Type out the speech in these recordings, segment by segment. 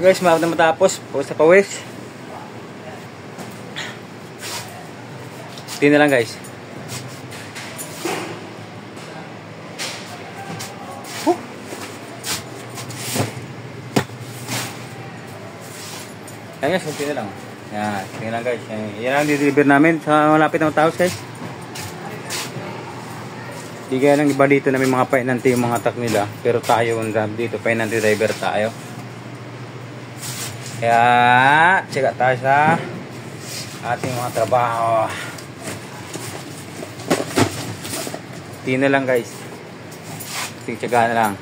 Guys, na matapos. Pawis na pawis. Tingnan na lang guys. Ayan guys, tingnan lang. Yan, tingnan lang guys. Yan ang dideliver namin sa malapit ng taos guys. Di kaya lang iba dito na may mga painante yung mga truck nila. Pero tayo dito, painante driver tayo. Kaya, tsaka tayo sa ating mga trabaho. Tingnan lang guys. Tsaga na lang.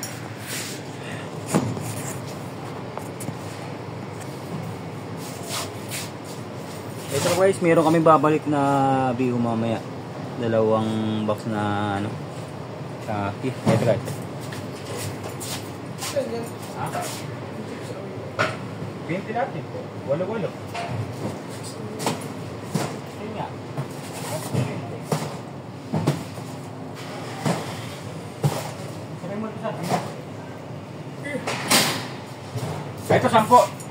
Ito guys, meron kami babalik na biho mamaya. Dalawang box na ano. Ito guys. Ah. 20 natin po. Walo-walo. Yun nga. Sabay mo ito sa atin. Ito 10.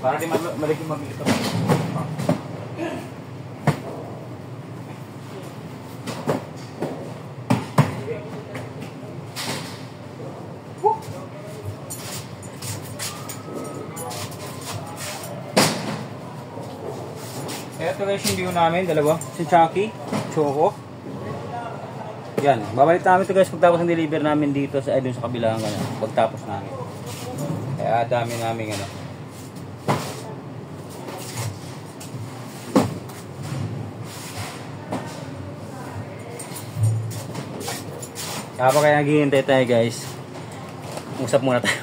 Para di malaging mabilis ito. Ito guys yung view namin, dalawa. Si Chucky, Choco. Yan, babalik namin ito guys pagtapos ng deliver namin dito sa dun sa kabilang pagtapos namin. Kaya dami namin ano. Kapag kaya naghihintay tayo guys, usap muna tayo.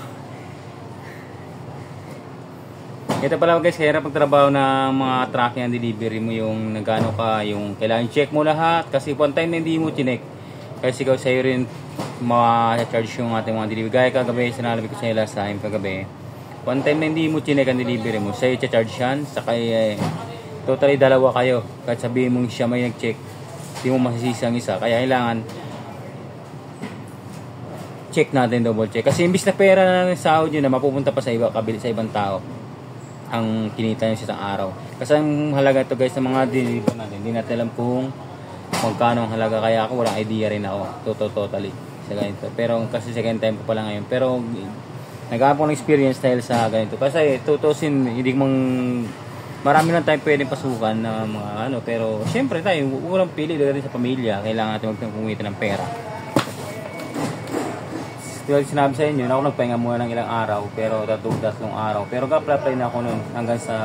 Ito pala guys, kaya pagtrabaho ng mga tracking and delivery mo yung nagano ka, yung kailangan check mo lahat. Kasi one time na hindi mo chinek, kasi ikaw sa'yo rin ma-charge yung ating mga delivery. Gaya kagabi, sinalabi ko sa'yo last time kagabi. One time na hindi mo chinek ang delivery mo, sa'yo charge yan. Saka totally dalawa kayo. Kahit sabihin mong siya may nag-check, hindi mo masisisi ang isa. Kaya kailangan check natin, double check. Kasi imbis na pera na ng sahod yun na mapupunta pa sa iba, kabili sa ibang tao ang kinita nyo sa isang araw. Kasi ang halaga ito guys sa mga deliver natin, hindi natin alam kung magkano ang halaga. Kaya ako walang idea rin ako totally sa ganito. Pero kasi second time ko pala ngayon. Pero nag-aap ko ng experience dahil sa ganito. Kasi tutusin, hindi marami lang tayo pwedeng pasukan na mga ano. Pero syempre tayo, walang pili dahil sa pamilya. Kailangan natin magpumita ng pera. Tulad sinabi sa inyo, ako nagpahinga muna ng ilang araw, pero tatlong araw. Pero ka-apply na ako noon hanggang sa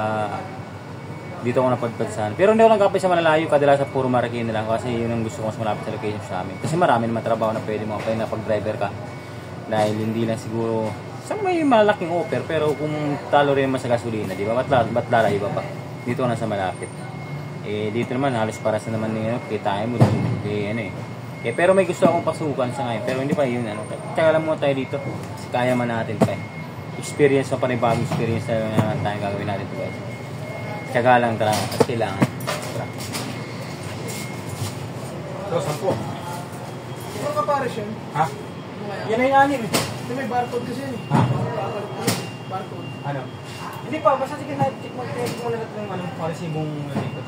dito ako napadpadsan. Pero hindi ako nag-apply sa malalayo, kadalasan sa puro Marikina lang kasi yun ang gusto ko mas malapit sa location sa amin. Kasi marami naman trabaho na pwede mo apply na pag-driver ka. Dahil hindi lang siguro, sa may malaking offer, pero kung talo rin naman sa gasolina, di ba? Ba't lalayo pa? Dito na sa malapit. Dito naman, halos para sa naman kitain mo doon. Pero may gusto akong pasukan sa ngayon. Pero hindi pa yun. Tsaka lang muna tayo dito. Kasi kaya man natin pa. Experience pa panibagong experience na tayo gagawin natin ito guys. Tsaka lang talaga. At kailangan. Ito, 10. Ano ka pares yun? Ha? Yan ay 6 eh. Ito may barcode kasi yun eh. Ha? Barcode. Ano? Hindi pa. Basta sige na. Check mo na natin yung policy mong dito.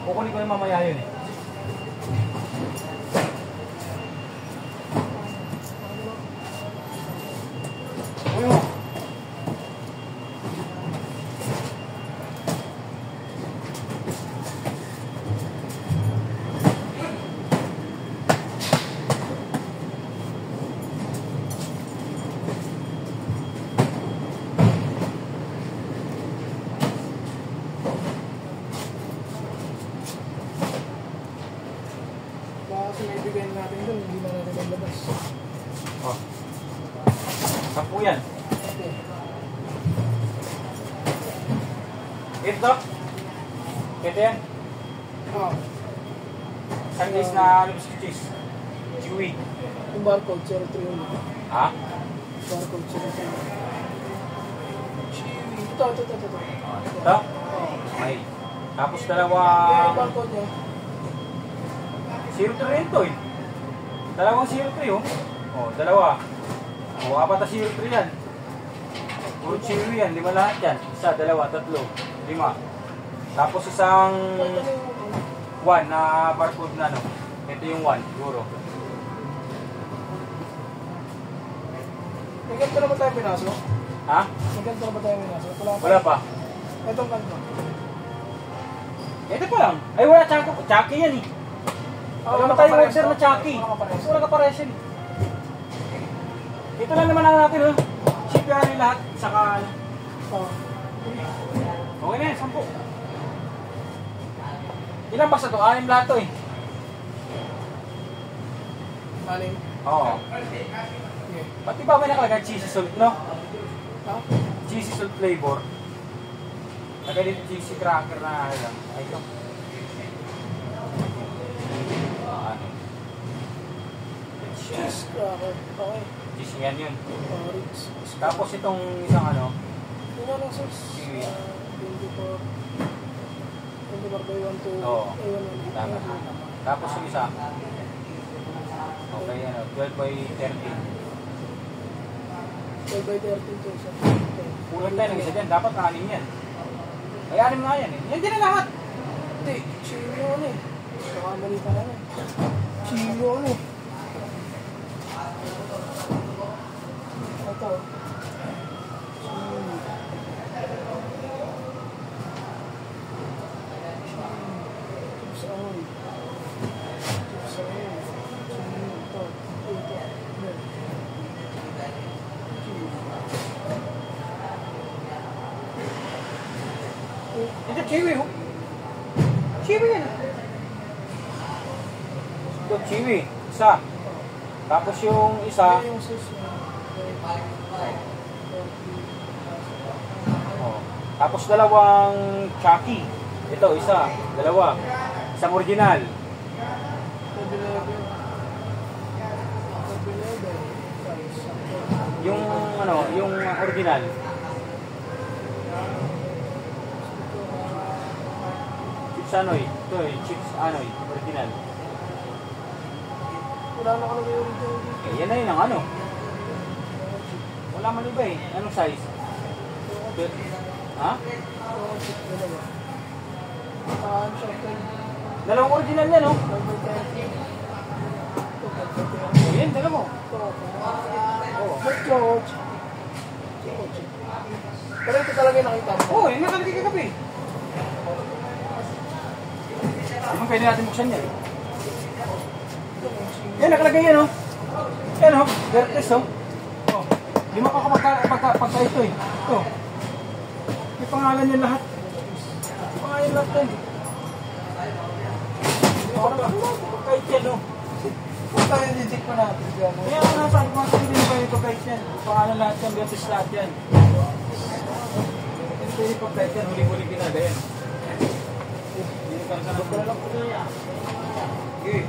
Kukunin ko yung mamaya yun eh. Kasi may bigyan natin doon, hindi na natin maglabas. Oh. 10 yan. Ito? Ito yan? Oo. Isang days na cheese. Chewy. Yung barcode, 03 ulit. Ha? Barcode, 03. Ito. Ito? Okay. Tapos Yung dalawang barcode niya. 03 rin to eh. Dalawang 03 oh. Oh, dalawa. Oh, apat na 03 yan. Puro Chewy yan, 5 lahat yan. Isa, dalawa, tatlo, 5. Tapos isang Ito na yung 1 na barcode na no. Ito yung 1 siguro. May ganito na ba tayo pinaso? Ha? May ganito na ba tayo pinaso? Wala pa. Itong ganito. Ito pa lang. Ay wala, Chucky yan eh. Wala tayong order na Chucky. Wala ka pares yan eh. Ito lang naman ang natin oh. Ship yan yung lahat. Saka ano. Okay na yan, 10. Ilang basta to? 6 lahat to eh. Anim. Oo. Okay. Pati ba may nakalagay cheesy salt, no? Ha? Cheesy salt flavor. Nagalito cheesy cracker na ano lang. Ay, ito. Ano? Cheese cracker. Okay. Cheesy yan yun. Ritz. Tapos itong isang ano, Yung anong sauce? Kiwi. 24 by 1 to Oo. A1. Tama. Tapos yung isa. Okay, ano, 12 by 13. 12 by 13 to isa. Kulang tayo ng isa dyan. Dapat 6 yan. Ay, 6 nga yan eh. Yan din na lahat. Hindi. Chino ano eh. Nakamali pa na eh. Chino ano eh. Ito. Chips ahoy. Chips ahoy. Chino ito. Ito. Ito, Chewy oh. Chewy yan. Ito, Chewy. Isa. Tapos yung isa, Yung sauce niya. oh. Tapos dalawang Chucky. Ito, isa. Dalawa. Isang original. 7-Eleven. 7-Eleven. Yung ano, yung original. Chips Anoy. Ito eh, Chips Anoy. Original. Wala na kalagay yung original dito. Eh, yan na yun ang ano. Wala man iba eh. Anong size? Ha? Oo, chip dalawa. Ano siya? Dalawang original yan oh. 12 by 13. Ito, 12 by 13. Oh, yan, dalawa. Ito, Oh. may coach. Pero ito talaga yung nakita mo. Oh, yung nakalagay kagabi. Ano pwede natin buksan yan? Yan, nakalagay yan oh. Yan oh, Vertes oh. Oh. Lima ka pagka ito eh. Ito. May pangalan yan lahat. May pangalan lahat yan. Pagkait yan oh. Kung tayo nijik pa natin dyan. Kaya ang nasa mga hindi pa yung pagkait yan. Pangalan lahat yan, Vertes lahat yan. Ito yung pagkait yan, huli-huli pinada yan. Hindi ka sa nagpala lang. Okay.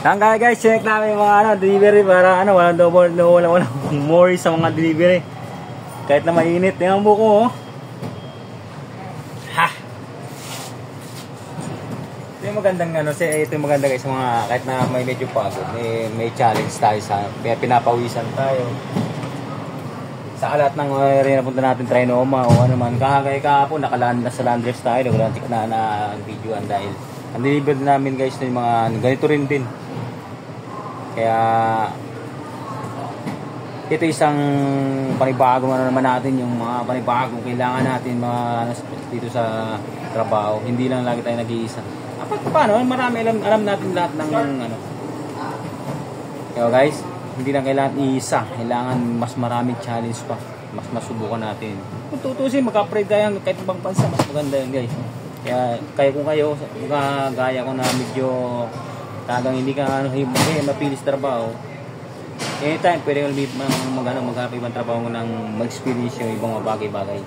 Hanggang guys, check namin yung mga ano, delivery para ano, walang double, walang more sa mga delivery. Kahit na mainit, yung buko oh. Ha! Ito yung magandang ano, ito yung maganda guys, mga kahit na may medyo pagod, may challenge tayo sa, pinapawisan tayo. Sa lahat ng area na punta natin, Trinoma o ano man, kahapon nakalaan na sa Landress tayo, wala na videoan dahil ang deliver namin guys na yung mga ganito rin din. Kaya ito isang panibago na naman natin, yung mga panibagong kailangan natin mga ano, dito sa trabaho. Hindi lang lagi tayo nag-iisa. Paano? Marami alam natin lahat ng ano. Kaya guys, hindi lang kailangan isa, kailangan mas maraming challenge pa, mas masubukan natin. Kung tutusin, mag-upgrade tayo kahit ibang bansa, mas maganda yun guys. Kaya kung kayo, gaya ko na medyo tagang hindi ka mapilis trabaho, anytime pwede mag-happy ibang trabaho ng mag-experience yung ibang mga bagay-bagay.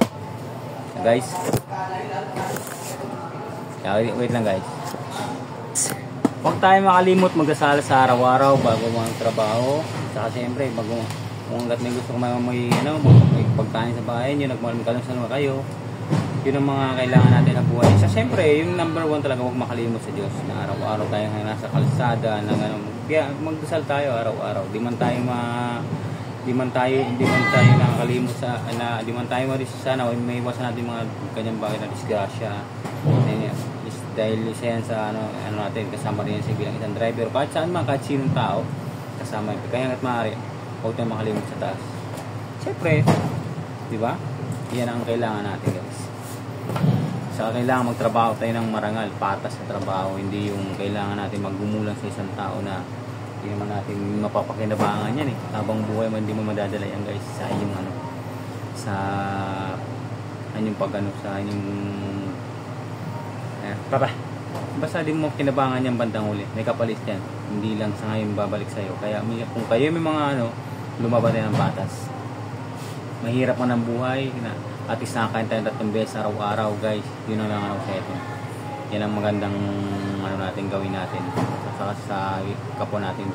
Guys, wait lang guys. Huwag tayo makalimot magdasal sa araw-araw bago magtrabaho. Saka siyempre, bago kung hanggat may gusto kung may pagkain sa bahay nyo, nagmamakalong kayo. Yun ang mga kailangan natin sa buhay. So, siyempre, yung number 1 talaga, huwag makalimot sa Diyos. Na araw-araw tayo nasa kalsada, kaya magdasal tayo araw-araw. Di man tayo nakakalimot di man tayo marisisa na may iwasan natin mga kanyang bagay na disgrasya. Dahil isa yan sa natin, kasama rin yan sa bilang isang driver. Kahit saan man, kahit sinong tao, kasama yun. Kaya hanggat maaari, huwag tayong makalimot sa taas. Siyempre, di ba? Yan ang kailangan natin, guys. Saka kailangan magtrabaho tayo ng marangal, patas sa trabaho. Hindi yung kailangan natin maggumulang sa isang tao na hindi naman natin mapapakinabangan yan eh. Habang buhay man, hindi mo madadala yan, guys, sa inyong sa inyong basta di mo kinabangan yan bandang uli, may kapalit yan, hindi lang sa ngayon babalik sa'yo. Kaya kung kayo may mga lumaban ng patas, mahirap man ang buhay na at least nakakain tayo 3 beses araw-araw, guys. Yun ang lang sa ito. Yan ang magandang natin gawin natin sa kapwa natin.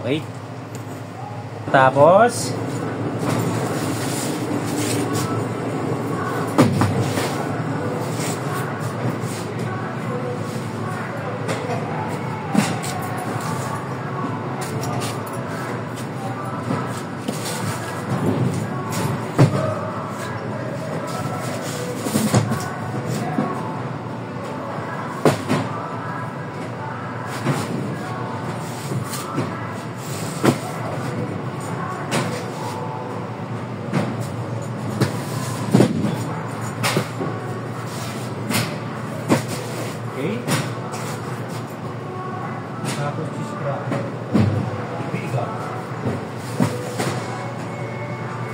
Okay, tapos tapos iskra biga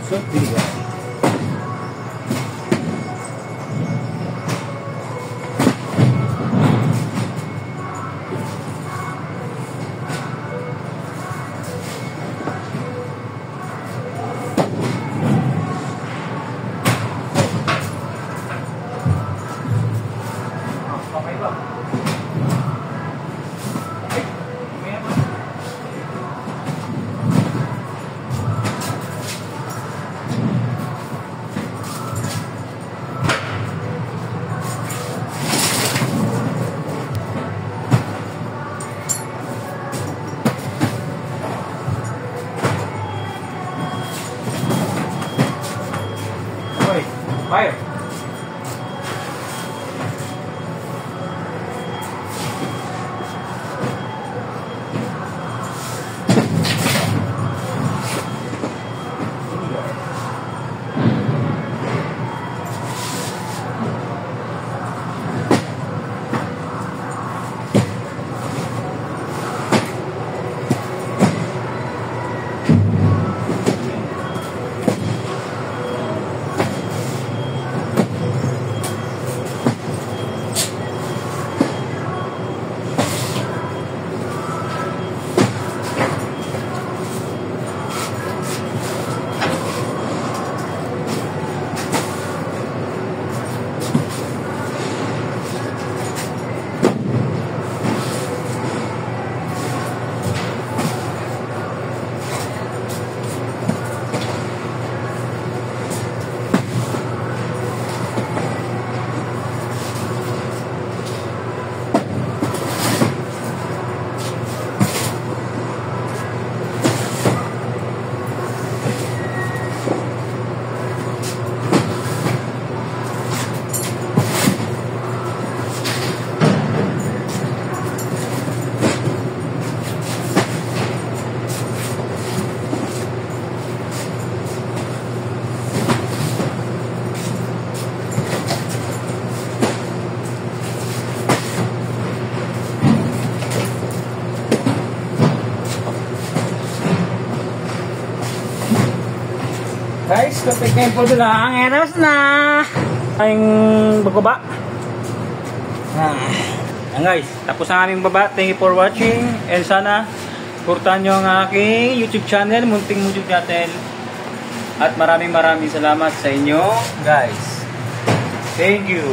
so biga fire. Guys, kapag tempo doon lang, eros na ang bababa. Yan guys, tapos ang aming baba. Thank you for watching. And sana, supportan nyo ang aking YouTube channel, Munting Mujuk Channel. At maraming salamat sa inyo guys. Thank you.